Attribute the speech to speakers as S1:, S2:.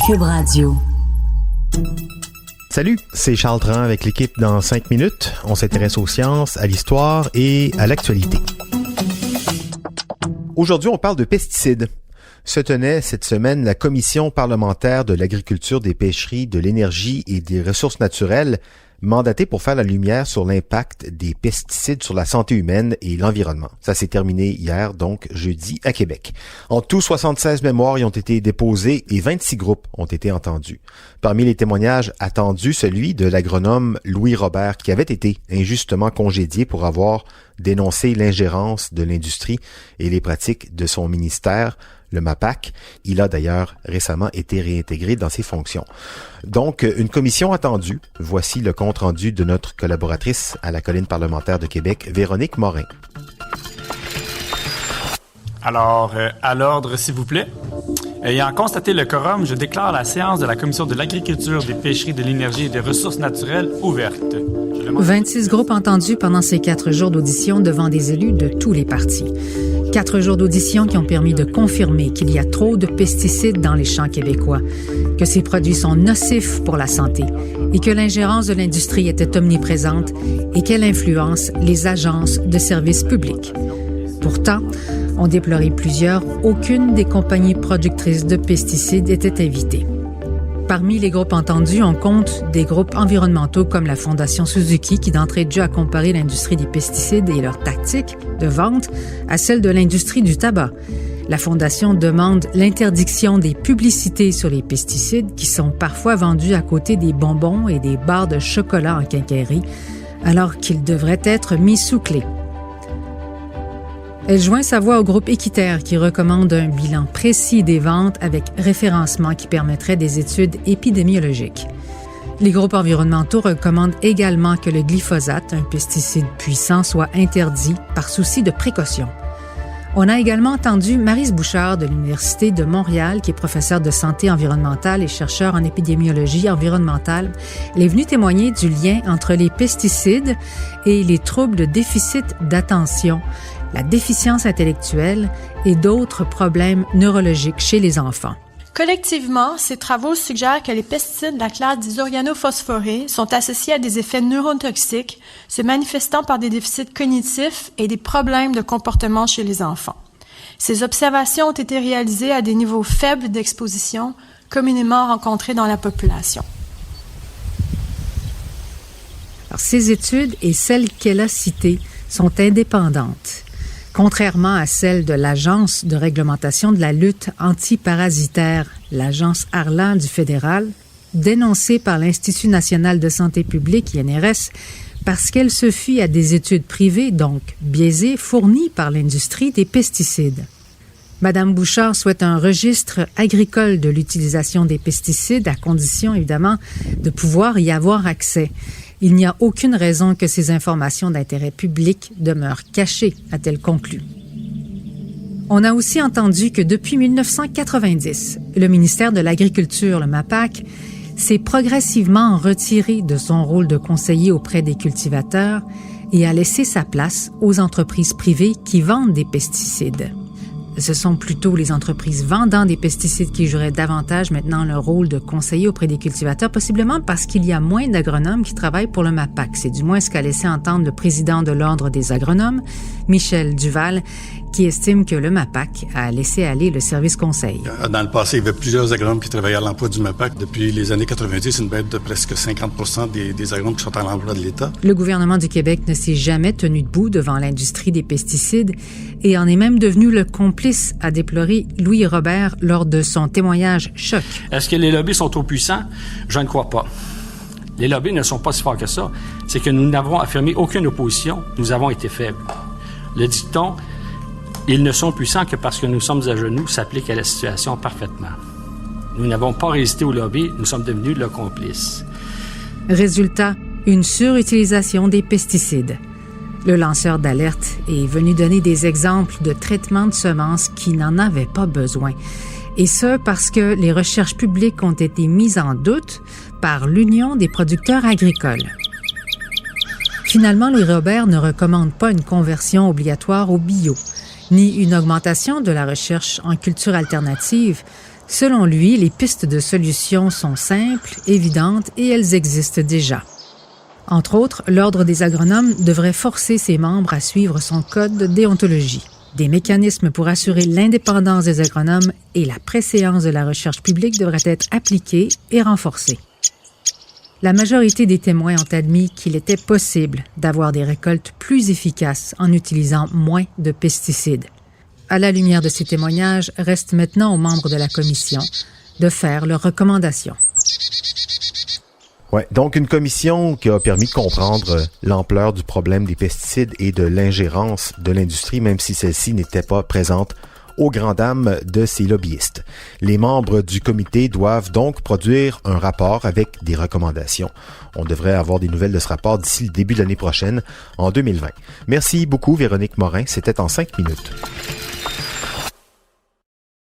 S1: Cube Radio.
S2: Salut, c'est Charles Tran avec l'équipe dans 5 minutes. On s'intéresse aux sciences, à l'histoire et à l'actualité. Aujourd'hui, on parle de pesticides. Se tenait cette semaine la Commission parlementaire de l'agriculture, des pêcheries, de l'énergie et des ressources naturelles, mandatée pour faire la lumière sur l'impact des pesticides sur la santé humaine et l'environnement. Ça s'est terminé hier, donc jeudi, à Québec. En tout, 76 mémoires y ont été déposées et 26 groupes ont été entendus. Parmi les témoignages attendus, celui de l'agronome Louis Robert, qui avait été injustement congédié pour avoir dénoncé l'ingérence de l'industrie et les pratiques de son ministère, le MAPAC. Il a d'ailleurs récemment été réintégré dans ses fonctions. Donc, une commission attendue. Voici le compte-rendu de notre collaboratrice à la colline parlementaire de Québec, Véronique Morin.
S3: Alors, à l'ordre, s'il vous plaît. Ayant constaté le quorum, je déclare la séance de la Commission de l'agriculture, des pêcheries, de l'énergie et des ressources naturelles ouverte.
S4: 26 groupes entendus pendant ces 4 jours d'audition devant des élus de tous les partis. 4 jours d'audition qui ont permis de confirmer qu'il y a trop de pesticides dans les champs québécois, que ces produits sont nocifs pour la santé et que l'ingérence de l'industrie était omniprésente et qu'elle influence les agences de services publics. Pourtant, on déplorait plusieurs, aucune des compagnies productrices de pesticides était invitée. Parmi les groupes entendus, on compte des groupes environnementaux comme la Fondation Suzuki qui d'entrée de jeu a comparé l'industrie des pesticides et leurs tactiques de vente à celle de l'industrie du tabac. La Fondation demande l'interdiction des publicités sur les pesticides qui sont parfois vendus à côté des bonbons et des barres de chocolat en quincaillerie, alors qu'ils devraient être mis sous clé. Elle joint sa voix au groupe Équiterre qui recommande un bilan précis des ventes avec référencement qui permettrait des études épidémiologiques. Les groupes environnementaux recommandent également que le glyphosate, un pesticide puissant, soit interdit par souci de précaution. On a également entendu Maryse Bouchard de l'Université de Montréal, qui est professeure de santé environnementale et chercheure en épidémiologie environnementale. Elle est venue témoigner du lien entre les pesticides et les troubles de déficit d'attention, la déficience intellectuelle et d'autres problèmes neurologiques chez les enfants.
S5: Collectivement, ces travaux suggèrent que les pesticides de la classe des organophosphorés sont associés à des effets neurotoxiques, se manifestant par des déficits cognitifs et des problèmes de comportement chez les enfants. Ces observations ont été réalisées à des niveaux faibles d'exposition, communément rencontrés dans la population.
S4: Alors, ces études et celles qu'elle a citées sont indépendantes. Contrairement à celle de l'Agence de réglementation de la lutte antiparasitaire, l'Agence ARLA du fédéral, dénoncée par l'Institut national de santé publique, INRS, parce qu'elle se fie à des études privées, donc biaisées, fournies par l'industrie des pesticides. Madame Bouchard souhaite un registre agricole de l'utilisation des pesticides, à condition, évidemment, de pouvoir y avoir accès. Il n'y a aucune raison que ces informations d'intérêt public demeurent cachées, a-t-elle conclu. On a aussi entendu que depuis 1990, le ministère de l'Agriculture, le MAPAC, s'est progressivement retiré de son rôle de conseiller auprès des cultivateurs et a laissé sa place aux entreprises privées qui vendent des pesticides. Ce sont plutôt les entreprises vendant des pesticides qui joueraient davantage maintenant le rôle de conseiller auprès des cultivateurs, possiblement parce qu'il y a moins d'agronomes qui travaillent pour le MAPAC. C'est du moins ce qu'a laissé entendre le président de l'Ordre des agronomes, Michel Duval, qui estime que le MAPAC a laissé aller le service conseil.
S6: Dans le passé, il y avait plusieurs agronomes qui travaillaient à l'emploi du MAPAC. Depuis les années 90, une baisse de presque 50% des agronomes qui sont à l'emploi de l'État.
S4: Le gouvernement du Québec ne s'est jamais tenu debout devant l'industrie des pesticides et en est même devenu le complice, a déploré Louis Robert lors de son témoignage choc.
S3: Est-ce que les lobbies sont trop puissants? Je ne crois pas. Les lobbies ne sont pas si forts que ça. C'est que nous n'avons affirmé aucune opposition. Nous avons été faibles. Le dicton « Ils ne sont puissants que parce que nous sommes à genoux » s'applique à la situation parfaitement. Nous n'avons pas résisté au lobby, nous sommes devenus le complice.
S4: Résultat, une surutilisation des pesticides. Le lanceur d'alerte est venu donner des exemples de traitements de semences qui n'en avaient pas besoin. Et ce, parce que les recherches publiques ont été mises en doute par l'Union des producteurs agricoles. Finalement, Louis Robert ne recommande pas une conversion obligatoire au bio, ni une augmentation de la recherche en culture alternative, Selon lui, les pistes de solutions sont simples, évidentes et elles existent déjà. Entre autres, l'Ordre des agronomes devrait forcer ses membres à suivre son code de déontologie. Des mécanismes pour assurer l'indépendance des agronomes et la préséance de la recherche publique devraient être appliqués et renforcés. La majorité des témoins ont admis qu'il était possible d'avoir des récoltes plus efficaces en utilisant moins de pesticides. À la lumière de ces témoignages, reste maintenant aux membres de la commission de faire leurs recommandations.
S2: Ouais, donc une commission qui a permis de comprendre l'ampleur du problème des pesticides et de l'ingérence de l'industrie, même si celle-ci n'était pas présente aux grandes dames de ces lobbyistes. Les membres du comité doivent donc produire un rapport avec des recommandations. On devrait avoir des nouvelles de ce rapport d'ici le début de l'année prochaine, en 2020. Merci beaucoup, Véronique Morin. C'était en 5 minutes.